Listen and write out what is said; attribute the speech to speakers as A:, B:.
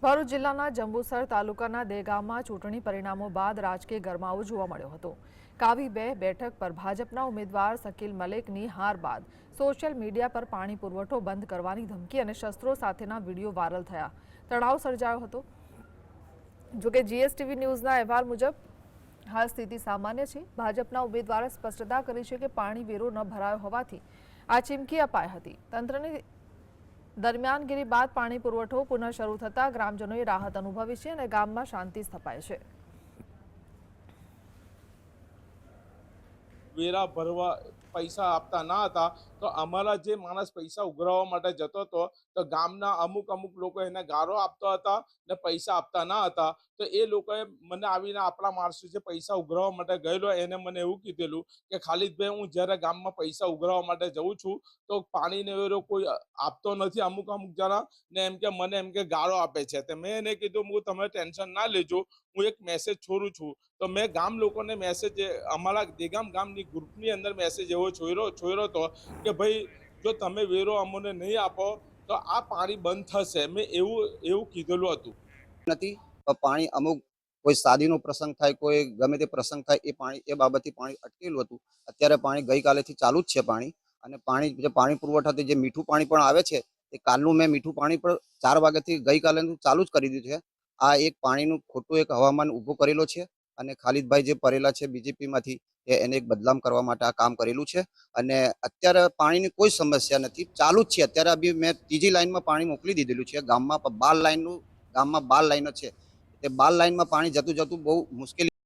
A: ભરૂચ જિલ્લાના જંબુસર તાલુકાના દેગામમાં ચૂંટણી પરિણામો બાદ રાજકીય ગરમાવો જોવા મળ્યો હતો। કાવી 2 બેઠક પર ભાજપના ઉમેદવાર શકીલ મલેકની હાર બાદ સોશિયલ મીડિયા પર પાણી પુરવઠો બંધ કરવાની ધમકી અને શસ્ત્રો સાથેના વિડીયો વાયરલ થયા। તણાવ સર્જાયો હતો। જોકે જીએસટીવી ન્યૂઝના અહેવાલ મુજબ હાલ સ્થિતિ સામાન્ય છે। ભાજપના ઉમેદવારે સ્પષ્ટતા કરી છે કે પાણી વેરો ન ભરાયો હોવાથી આ ચીમકી અપાઈ હતી। તંત્રની દરમિયાનગીરી બાદ પાણી પુરવઠો પુનઃ શરૂ થતા ગ્રામજનોએ રાહત અનુભવી છે અને ગામમાં શાંતિ સ્થપાઈ છે।
B: વેરા ભરવા પૈસા આપતા ના હતા તો અમારા જે માણસ પૈસા ઉઘરાવવા માટે જતો હતો તો ગામના અમુક લોકો એને ગારો આપતા હતા ને પૈસા આપતા ના હતા। તો એ લોકોએ મને આવીને આપણા માણસો જે પૈસા ઉઘરાવવા માટે ગયેલો એને મને એવું કીધેલું કે ખાલિદભાઈ, હું જ્યારે ગામમાં પૈસા ઉઘરાવવા માટે જઉં છું તો પાણીનો વેરો કોઈ આપતો નથી અમુક જણા ને એમ કે મને એમ કે ગાળો આપે છે। તો મેં એને કીધું હું તમે ટેન્શન ના લેજો, હું એક મેસેજ છોડું છું। તો મેં ગામ લોકોને મેસેજ અમારા દેગામ ગામની ગ્રુપની અંદર મેસેજ એવો છોડ્યો હતો કે ભાઈ જો તમે વેરો અમને નહીં આપો તો આ પાણી બંધ થશે। મેં એવું કીધેલું હતું।
C: નથી પાણી અમુક કોઈ શાદીનો પ્રસંગ થાય, કોઈ ગમે તે પ્રસંગ થાય એ બાબતથી પાણી અટકેલું હતું। અત્યારે પાણી ગઈકાલેથી ચાલુ જ છે પાણી। અને પાણી પુરવઠાથી જે મીઠું પાણી પણ આવે છે એ કાલનું મેં મીઠું પાણી પણ 4 વાગ્યાથી ગઈકાલે ચાલુ જ કરી દીધું છે। આ એક પાણીનું ખોટું એક હવામાન ઊભું કરેલો છે અને ખાલિદભાઈ જે પરેલા છે બીજેપીમાંથી એને એક બદલામ કરવા માટે આ કામ કરેલું છે। અને અત્યારે પાણીની કોઈ સમસ્યા નથી, ચાલુ જ છે। અત્યારે બી મેં ત્રીજી લાઈનમાં પાણી મોકલી દીધેલું છે। ગામમાં 12 લાઈનો છે, તે 12 લાઈનમાં પાણી જતું બહુ મુશ્કેલી